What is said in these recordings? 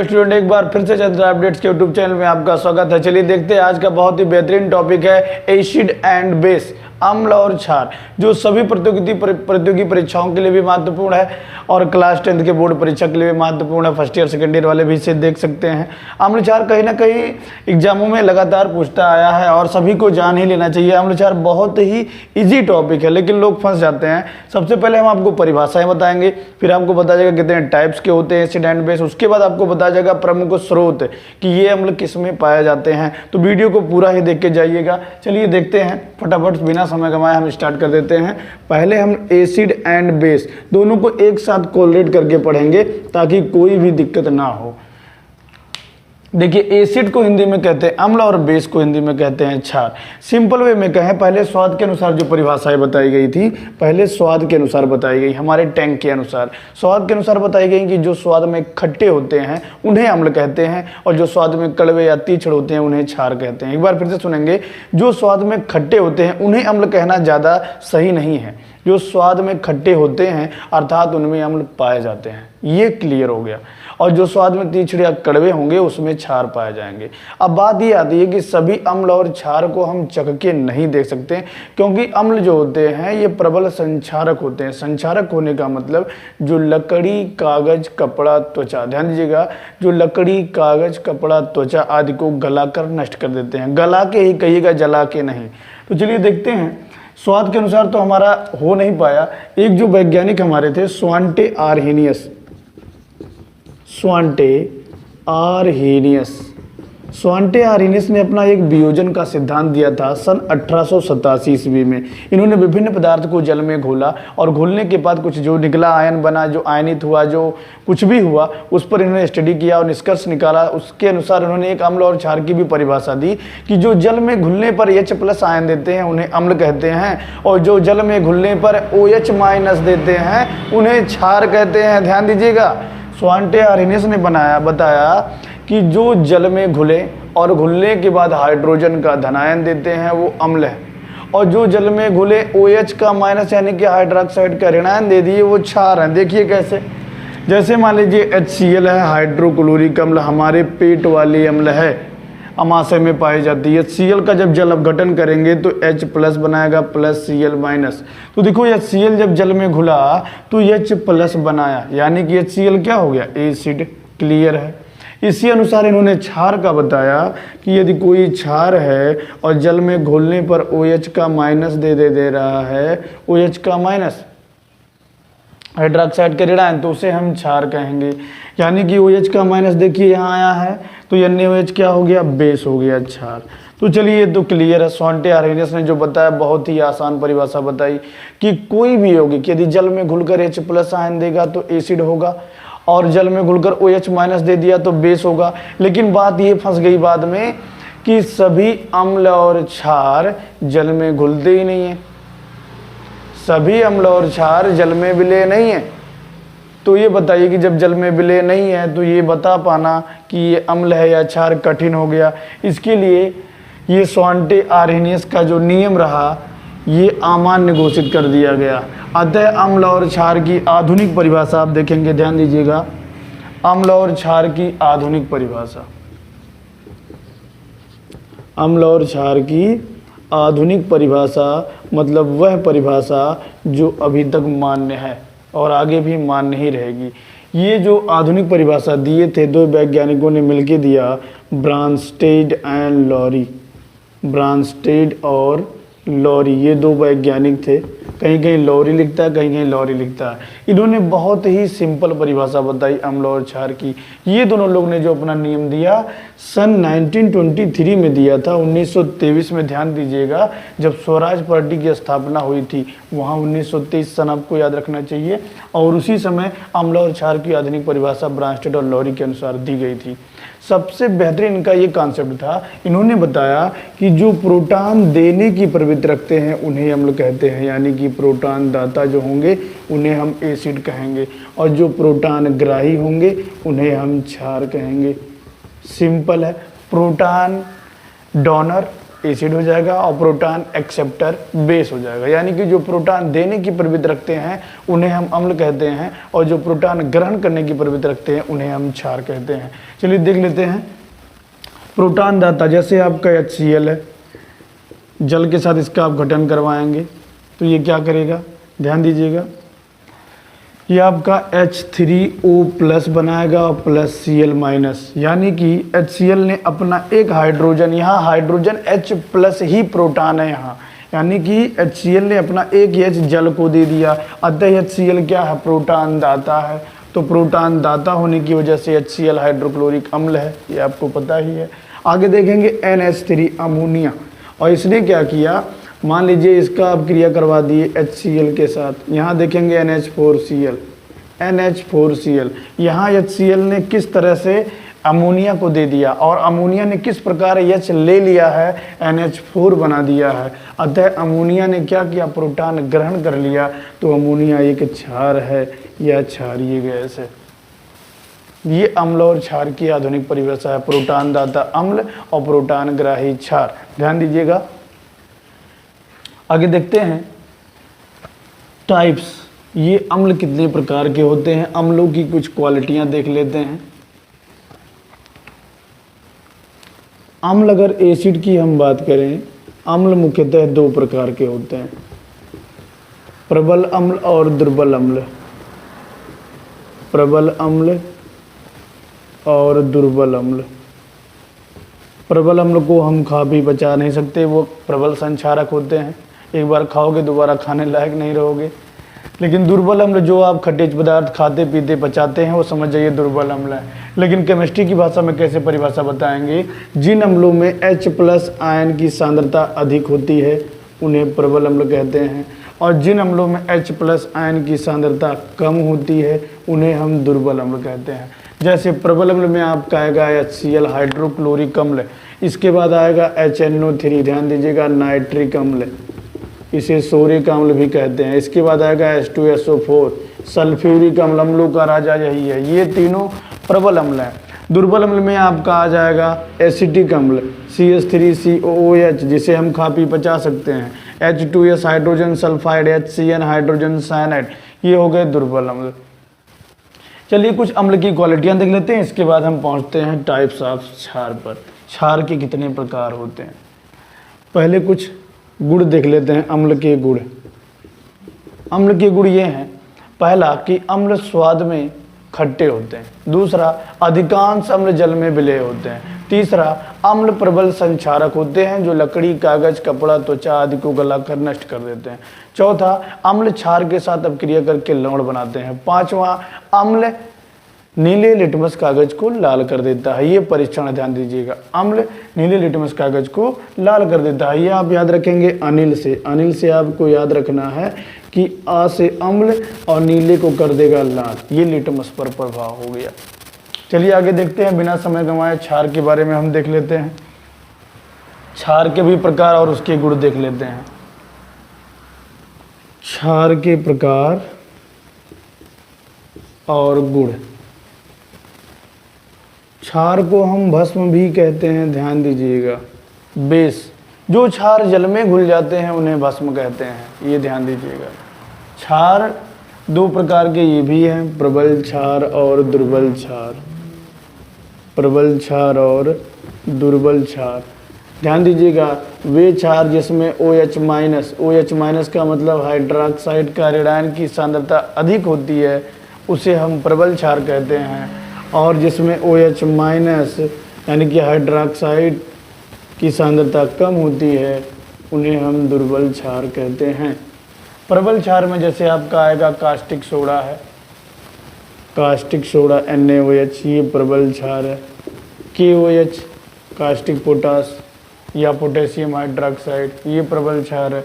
Hello student, एक बार फिर से चंद्रा अपडेट्स के यूट्यूब चैनल में आपका स्वागत है। चलिए देखते हैं आज का बहुत ही बेहतरीन टॉपिक है एसिड एंड बेस, अम्ल और क्षार, जो सभी प्रतियोगी परीक्षाओं के लिए भी महत्वपूर्ण है और क्लास 10 के बोर्ड परीक्षा के लिए भी महत्वपूर्ण है। फर्स्ट ईयर सेकंड ईयर वाले भी इसे देख सकते हैं। अम्ल क्षार कहीं ना कहीं एग्जामों में लगातार पूछता आया है और सभी को जान ही लेना चाहिए। अम्ल क्षार बहुत ही इजी टॉपिक है, लेकिन लोग फंस जाते हैं। सबसे पहले हम आपको परिभाषाएं बताएंगे, फिर आपको बताया जाएगा कितने टाइप्स के होते हैं एसिड एंड बेस, उसके बाद आपको बताया जाएगा प्रमुख स्रोत कि ये अम्ल किस में पाए जाते हैं। तो वीडियो को पूरा ही देख के जाइएगा। चलिए देखते हैं फटाफट, बिना समय गंवाए हम स्टार्ट कर देते हैं। पहले हम एसिड एंड बेस दोनों को एक साथ कोरिलेट करके पढ़ेंगे ताकि कोई भी दिक्कत ना हो। देखिए, एसिड को हिंदी में कहते हैं अम्ल और बेस को हिंदी में कहते हैं क्षार। सिंपल वे में कहें, पहले स्वाद के अनुसार जो परिभाषाएं बताई गई थी, पहले स्वाद के अनुसार बताई गई, हमारे टैंक के अनुसार स्वाद के अनुसार बताई गई कि जो स्वाद में खट्टे होते हैं उन्हें अम्ल कहते हैं और जो स्वाद में कड़वे या तीखड़ होते हैं उन्हें क्षार कहते हैं। एक बार फिर से सुनेंगे, जो स्वाद में खट्टे होते हैं उन्हें अम्ल कहना ज़्यादा सही नहीं है। जो स्वाद में खट्टे होते हैं अर्थात उनमें अम्ल पाए जाते हैं, ये क्लियर हो गया। और जो स्वाद में तीखड़ या कड़वे होंगे उसमें क्षार पाए जाएंगे। अब बात ये आती है कि सभी अम्ल और क्षार को हम चख के नहीं देख सकते, क्योंकि अम्ल जो होते हैं ये प्रबल संक्षारक होते हैं। संक्षारक होने का मतलब जो लकड़ी, कागज, कपड़ा, त्वचा, ध्यान दीजिएगा, जो लकड़ी, कागज, कपड़ा, त्वचा आदि को गलाकर नष्ट कर देते हैं। गला के ही कहिएगा, जला के नहीं। तो चलिए देखते हैं। स्वाद के अनुसार तो हमारा हो नहीं पाया। एक जो वैज्ञानिक हमारे थे, स्वांटे आर्हेनियस ने अपना एक वियोजन का सिद्धांत दिया था सन 1887 ईस्वी में। इन्होंने विभिन्न पदार्थ को जल में घोला और घोलने के बाद कुछ जो निकला, आयन बना, जो आयनित हुआ, जो कुछ भी हुआ, उस पर इन्होंने स्टडी किया और निष्कर्ष निकाला। उसके अनुसार इन्होंने एक अम्ल और क्षार की भी परिभाषा दी कि जो जल में घुलने पर H+ आयन देते हैं उन्हें अम्ल कहते हैं और जो जल में घुलने पर OH- देते हैं उन्हें क्षार कहते हैं। ध्यान दीजिएगा, स्वांटे आर्हेनियस ने बताया कि जो जल में घुले और घुलने के बाद हाइड्रोजन का धनायन देते हैं वो अम्ल है, और जो जल में घुले OH- यानी कि हाइड्रोक्साइड का ऋणायन दे दिए वो क्षार है। देखिए कैसे, जैसे मान लीजिए HCl है, हाइड्रोक्लोरिक अम्ल, हमारे पेट वाली अम्ल है, अमाशय में पाई जाती है। HCl का जब जल अपघटन करेंगे तो H+ बनाएगा प्लस Cl-। तो देखो HCl जब जल में घुला तो H+ बनाया, यानी कि HCl क्या हो गया, एसिड। क्लियर है। इसी अनुसार इन्होंने क्षार का बताया कि यदि कोई क्षार है और जल में घुलने पर OH- दे रहा है, OH- हाइड्रोक्साइड का ऋणायन, तो उसे हम क्षार कहेंगे। यानी कि OH- देखिए यहाँ आया है तो NaOH क्या हो गया, बेस हो गया, क्षार। तो चलिए ये तो क्लियर है। स्वांटे आर्हेनियस ने जो बताया बहुत ही आसान परिभाषा बताई कि कोई भी यौगिक यदि जल में घुलकर H+ आयन देगा तो एसिड होगा और जल में घुलकर OH- दे दिया तो बेस होगा। लेकिन बात ये फंस गई बाद में कि सभी अम्ल और क्षार जल में घुलते ही नहीं है, सभी अम्ल और क्षार जल में विलय नहीं है। तो ये बताइए कि जब जल में विलय नहीं है तो ये बता पाना कि ये अम्ल है या क्षार कठिन हो गया। इसके लिए ये स्वांटे आर्हेनियस का जो नियम रहा ये अमान्य घोषित कर दिया गया। अतः अम्ल और क्षार की आधुनिक परिभाषा आप देखेंगे, ध्यान दीजिएगा, अम्ल और क्षार की आधुनिक परिभाषा, अम्ल और क्षार की आधुनिक परिभाषा मतलब वह परिभाषा जो अभी तक मान्य है और आगे भी मान्य ही रहेगी। ये जो आधुनिक परिभाषा दिए थे दो वैज्ञानिकों ने मिलकर दिया, ब्रांस्टेड एंड लॉरी। ब्रांस्टेड और लॉरी ये दो वैज्ञानिक थे, कहीं कहीं लॉरी लिखता है, कहीं कहीं लॉरी लिखता है। इन्होंने बहुत ही सिंपल परिभाषा बताई अम्ल और क्षार की। ये दोनों लोग ने जो अपना नियम दिया सन 1923 में दिया था। 1923 में ध्यान दीजिएगा जब स्वराज पार्टी की स्थापना हुई थी, वहाँ 1923 सन आपको याद रखना चाहिए। और उसी समय अम्ल और क्षार की आधुनिक परिभाषा ब्रांस्टेड और लॉरी के अनुसार दी गई थी। सबसे बेहतरीन इनका ये कॉन्सेप्ट था, इन्होंने बताया कि जो प्रोटॉन देने की प्रवृत्ति रखते हैं उन्हें अम्ल कहते हैं, यानी कि प्रोटॉन दाता जो होंगे उन्हें हम एसिड कहेंगे और जो प्रोटॉन ग्राही होंगे उन्हें हम क्षार कहेंगे। सिंपल है, प्रोटॉन डोनर एसिड हो जाएगा और प्रोटॉन एक्सेप्टर बेस हो जाएगा। यानी कि जो प्रोटॉन देने की प्रवृत्ति रखते हैं उन्हें हम अम्ल कहते हैं और जो प्रोटॉन ग्रहण करने की प्रवृत्ति रखते हैं उन्हें हम क्षार कहते हैं। चलिए देख लेते हैं प्रोटॉन दाता, जैसे आपका HCl है, जल के साथ इसका आप गठन करवाएंगे तो ये क्या करेगा, ध्यान दीजिएगा, ये आपका H3O+ बनाएगा और प्लस Cl-, यानी कि HCl ने अपना एक हाइड्रोजन, यहाँ हाइड्रोजन H+ ही प्रोटॉन है यहाँ, यानी कि HCl ने अपना एक H जल को दे दिया, अतः HCl क्या है, प्रोटॉन दाता है। तो प्रोटॉन दाता होने की वजह से HCl हाइड्रोक्लोरिक अम्ल है, ये आपको पता ही है। आगे देखेंगे NH3 अमोनिया, और इसने क्या किया, मान लीजिए इसका आप क्रिया करवा दिए HCl के साथ, यहाँ देखेंगे NH4Cl, यहाँ HCl ने किस तरह से अमोनिया को दे दिया और अमोनिया ने किस प्रकार H ले लिया है, NH4 बना दिया है, अतः अमोनिया ने क्या किया, प्रोटॉन ग्रहण कर लिया, तो अमोनिया एक क्षार है या क्षारीय गैस है। ये अम्ल और क्षार की आधुनिक परिभाषा है, प्रोटॉन दाता अम्ल और प्रोटॉन ग्राही क्षार, ध्यान दीजिएगा। आगे देखते हैं टाइप्स, ये अम्ल कितने प्रकार के होते हैं, अम्लों की कुछ क्वालिटियां देख लेते हैं। अम्ल, अगर एसिड की हम बात करें, अम्ल मुख्यतः दो प्रकार के होते हैं, प्रबल अम्ल और दुर्बल अम्ल। प्रबल अम्ल और दुर्बल अम्ल। प्रबल अम्ल को हम खा भी पचा नहीं सकते, वो प्रबल संक्षारक होते हैं, एक बार खाओगे दोबारा खाने लायक नहीं रहोगे। लेकिन दुर्बल अम्ल जो आप खट्टे पदार्थ खाते पीते पचाते हैं वो समझ जाइए दुर्बल अम्ल है। लेकिन केमिस्ट्री की भाषा में कैसे परिभाषा बताएंगे, जिन अम्लों में H+ आयन की सांद्रता अधिक होती है उन्हें प्रबल अम्ल कहते हैं, और जिन अम्लों में H+ आयन की सांद्रता कम होती है उन्हें हम दुर्बल अम्ल कहते हैं। जैसे प्रबल अम्ल में आपका आएगा HCl हाइड्रोक्लोरिक अम्ल, इसके बाद आएगा HNO3, ध्यान दीजिएगा, नाइट्रिक अम्ल, इसे सोरिक अम्ल भी कहते हैं। इसके बाद आएगा H2SO4 सल्फ्यूरिक अम्ल, अम्लों का राजा यही है। ये तीनों प्रबल अम्ल हैं। दुर्बल अम्ल में आपका आ जाएगा एसिटिक अम्ल, CH3COOH, जिसे हम खा पी पचा सकते हैं, H2S hydrogen sulphide, HCN hydrogen cyanide, ये हो गए दुर्बल अम्ल। चलिए कुछ अम्ल की क्वालिटियां देख लेते हैं, इसके बाद हम पहुंचते हैं टाइप्स ऑफ क्षार पर। क्षार के कितने प्रकार होते हैं, पहले कुछ गुण देख लेते हैं। अम्ल के गुण, अम्ल के गुण ये हैं, पहला कि अम्ल स्वाद में खट्टे होते हैं, दूसरा अधिकांश अम्ल जल में विलय होते हैं, तीसरा अम्ल प्रबल संक्षारक होते हैं जो लकड़ी, कागज, कपड़ा, त्वचा आदि को गलाकर नष्ट कर देते हैं, चौथा अम्ल क्षार के साथ अपक्रिया करके लवण बनाते हैं, पांचवा अम्ल नीले लिटमस कागज को लाल कर देता है। ये परीक्षण ध्यान दीजिएगा, अम्ल नीले लिटमस कागज को लाल कर देता है। ये आप याद रखेंगे अनिल से, अनिल से आपको याद रखना है कि आ से अम्ल और नीले को कर देगा लाल, ये लिटमस पर प्रभाव हो गया। चलिए आगे देखते हैं, बिना समय गंवाए क्षार के बारे में हम देख लेते हैं। क्षार के भी प्रकार और उसके गुण देख लेते हैं। क्षार के प्रकार और गुण, क्षार को हम भस्म भी कहते हैं, ध्यान दीजिएगा, बेस, जो क्षार जल में घुल जाते हैं उन्हें भस्म कहते हैं, ये ध्यान दीजिएगा। क्षार दो प्रकार के ये भी हैं, प्रबल क्षार और दुर्बल क्षार, प्रबल क्षार और दुर्बल क्षार। ध्यान दीजिएगा, वे क्षार जिसमें OH- का मतलब हाइड्रोक्साइड का रेडियन की सांद्रता अधिक होती है उसे हम प्रबल क्षार कहते हैं, और जिसमें OH- यानी कि हाइड्रोक्साइड की सांद्रता कम होती है उन्हें हम दुर्बल क्षार कहते हैं। प्रबल क्षार में जैसे आपका आएगा कास्टिक सोडा है, कास्टिक सोडा NaOH, ये प्रबल क्षार है। KOH कास्टिक पोटास या पोटेशियम हाइड्रोक्साइड, ये प्रबल क्षार है।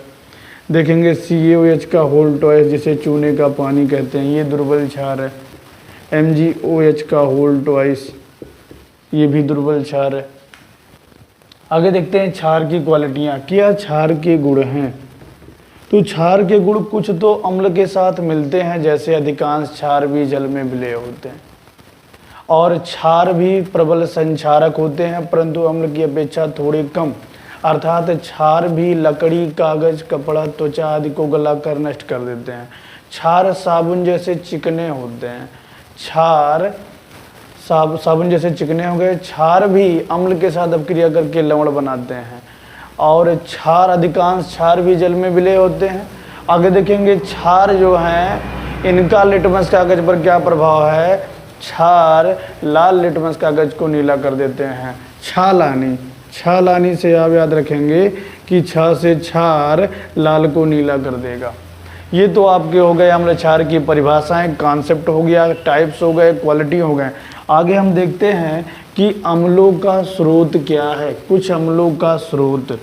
देखेंगे CaOH का होल टॉयस, जिसे चूने का पानी कहते हैं, ये दुर्बल क्षार है। MgOH का होल ट्वाइस, ये भी दुर्बल क्षार है। आगे देखते हैं क्षार की क्वालिटियाँ, क्या क्षार के गुण हैं। तो क्षार के गुण कुछ तो अम्ल के साथ मिलते हैं, जैसे अधिकांश क्षार भी जल में विलय होते हैं, और क्षार भी प्रबल संक्षारक होते हैं परंतु अम्ल की अपेक्षा थोड़े कम। अर्थात क्षार भी लकड़ी, कागज, कपड़ा, त्वचा आदि को गलाकर नष्ट कर देते हैं। क्षार साबुन जैसे चिकने होते हैं। क्षार साबुन जैसे चिकने हो गए। क्षार भी अम्ल के साथ अपक्रिया करके लवण बनाते हैं। और क्षार, अधिकांश क्षार भी जल में विलय होते हैं। आगे देखेंगे क्षार जो हैं इनका लिटमस कागज पर क्या प्रभाव है। क्षार लाल लिटमस कागज को नीला कर देते हैं। छालानी से आप याद रखेंगे कि छ से क्षार लाल को नीला कर देगा। ये तो आपके हो गए अम्ल क्षार की परिभाषाएं, कॉन्सेप्ट हो गया, टाइप्स हो गए, क्वालिटी हो गए। आगे हम देखते हैं कि अम्लों का स्रोत क्या है। कुछ अम्लों का स्रोत,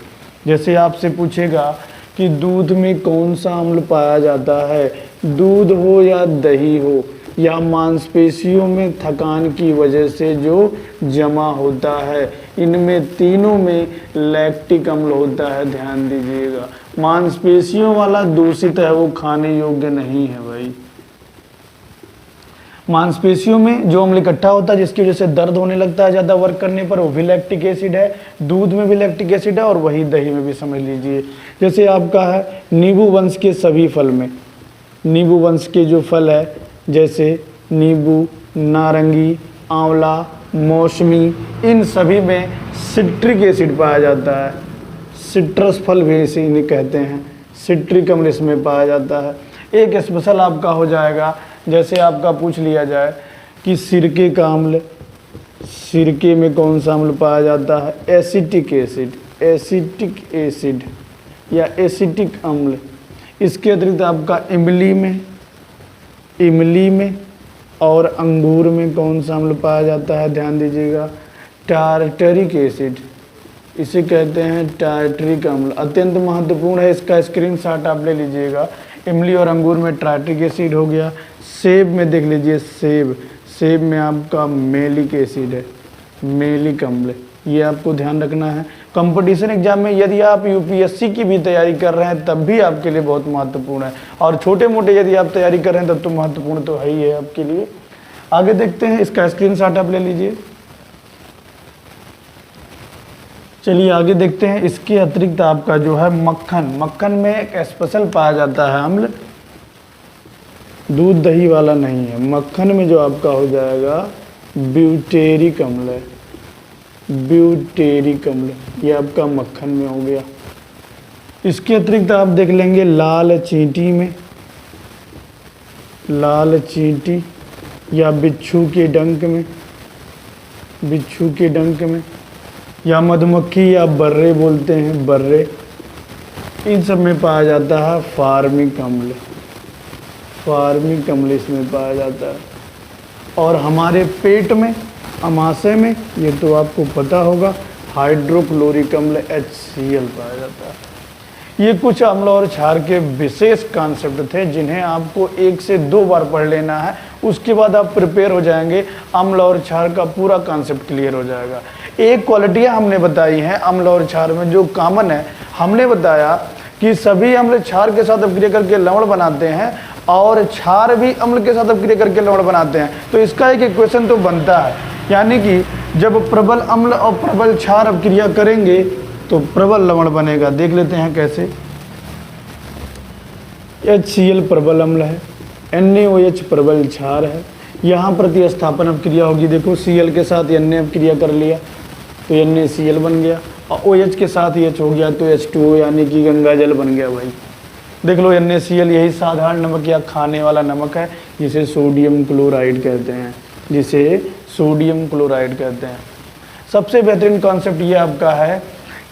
जैसे आपसे पूछेगा कि दूध में कौन सा अम्ल पाया जाता है, दूध हो या दही हो या मांसपेशियों में थकान की वजह से जो जमा होता है, इनमें तीनों में लैक्टिक अम्ल होता है। ध्यान दीजिएगा, मांसपेशियों वाला दूषित है, वो खाने योग्य नहीं है भाई। मांसपेशियों में जो अम्ल इकट्ठा होता है जिसकी वजह से दर्द होने लगता है ज़्यादा वर्क करने पर, वो भी लैक्टिक एसिड है। दूध में भी लैक्टिक एसिड है और वही दही में भी, समझ लीजिए। जैसे आपका है नींबू वंश के सभी फल में, नींबू वंश के जो फल है जैसे नींबू, नारंगी, आंवला, मौसमी, इन सभी में सिट्रिक एसिड पाया जाता है। सिट्रस फल भी इसे इन्हें कहते हैं, सिट्रिक अम्ल इसमें पाया जाता है। एक स्पेशल आपका हो जाएगा, जैसे आपका पूछ लिया जाए कि सिरके का अम्ल, सिरके में कौन सा अम्ल पाया जाता है, एसिटिक एसिड या एसिटिक अम्ल। इसके अतिरिक्त आपका इमली में और अंगूर में कौन सा अम्ल पाया जाता है, ध्यान दीजिएगा, टार्टरिक एसिड, इसे कहते हैं टार्टरिक अम्ल। अत्यंत महत्वपूर्ण है, इसका स्क्रीनशॉट आप ले लीजिएगा। इमली और अंगूर में टार्टरिक एसिड हो गया। सेब में देख लीजिए, सेब में आपका मेलिक एसिड है, मेलिक अम्ल, ये आपको ध्यान रखना है। कंपटीशन एग्जाम में यदि आप यूपीएससी की भी तैयारी कर रहे हैं तब भी आपके लिए बहुत महत्वपूर्ण है, और छोटे मोटे यदि आप तैयारी कर रहे हैं तब तो महत्वपूर्ण तो है ही है आपके लिए। आगे देखते हैं, इसका स्क्रीनशॉट आप ले लीजिए। चलिए आगे देखते हैं। इसके अतिरिक्त आपका जो है मक्खन में एक स्पेशल पाया जाता है अम्ल, दूध दही वाला नहीं है। मक्खन में जो आपका हो जाएगा ब्यूटेरिक अम्ल है, ब्यूटेरिक अम्ल, ये आपका मक्खन में हो गया। इसके अतिरिक्त आप देख लेंगे लाल चींटी या बिच्छू के डंक में या मधुमक्खी या बर्रे बोलते हैं, बर्रे, इन सब में पाया जाता है फार्मिक अम्ल इसमें पाया जाता है। और हमारे पेट में, अमाशय में, ये तो आपको पता होगा, हाइड्रोक्लोरिक अम्ल HCl पाया जाता है। ये कुछ अम्ल और क्षार के विशेष कॉन्सेप्ट थे जिन्हें आपको 1 से 2 बार पढ़ लेना है, उसके बाद आप प्रिपेयर हो जाएंगे, अम्ल और क्षार का पूरा कॉन्सेप्ट क्लियर हो जाएगा। एक क्वालिटियाँ हमने बताई हैं अम्ल और क्षार में जो कॉमन है। हमने बताया कि सभी अम्ल क्षार के साथ अपक्रिया करके लवण बनाते हैं और क्षार भी अम्ल के साथ अपक्रिया करके लवण बनाते हैं। तो इसका एक इक्वेशन तो बनता है, यानी कि जब प्रबल अम्ल और प्रबल क्षार अपक्रिया करेंगे तो प्रबल लवण बनेगा। देख लेते हैं कैसे। HCl प्रबल अम्ल है, NaOH प्रबल क्षार है। यहाँ प्रतिस्थापन अपक्रिया होगी, देखो Cl के साथ Na अपक्रिया कर लिया तो NaCl बन गया, और OH के साथ H हो गया तो H2O यानी कि गंगा जल बन गया भाई। देख लो NaCl यही साधारण नमक या खाने वाला नमक है जिसे सोडियम क्लोराइड कहते हैं, सबसे बेहतरीन कॉन्सेप्ट ये आपका है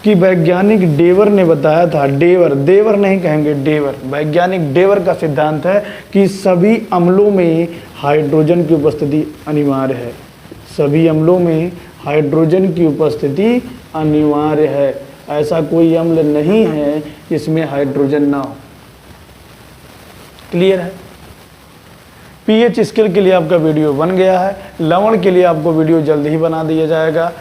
कि वैज्ञानिक डेवर ने बताया था, देवर नहीं कहेंगे, डेवर, वैज्ञानिक डेवर का सिद्धांत है कि सभी अम्लों में हाइड्रोजन की उपस्थिति अनिवार्य है। सभी अम्लों में हाइड्रोजन की उपस्थिति अनिवार्य है। ऐसा कोई अम्ल नहीं है जिसमें हाइड्रोजन ना हो। क्लियर है? पीएच स्केल के लिए आपका वीडियो बन गया है। लवण के लिए आपको वीडियो जल्द ही बना दिया जाएगा।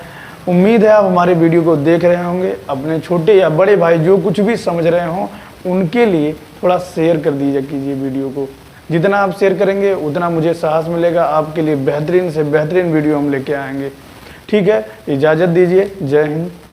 उम्मीद है आप हमारे वीडियो को देख रहे होंगे। अपने छोटे या बड़े भाई जो कुछ भी समझ रहे हों उनके लिए थोड़ा शेयर कर दीजिए कीजिए वीडियो को। जितना आप शेयर करेंगे उतना मुझे साहस मिलेगा, आपके लिए बेहतरीन से बेहतरीन वीडियो हम लेके आएंगे। ठीक है, इजाज़त दीजिए। जय हिंद।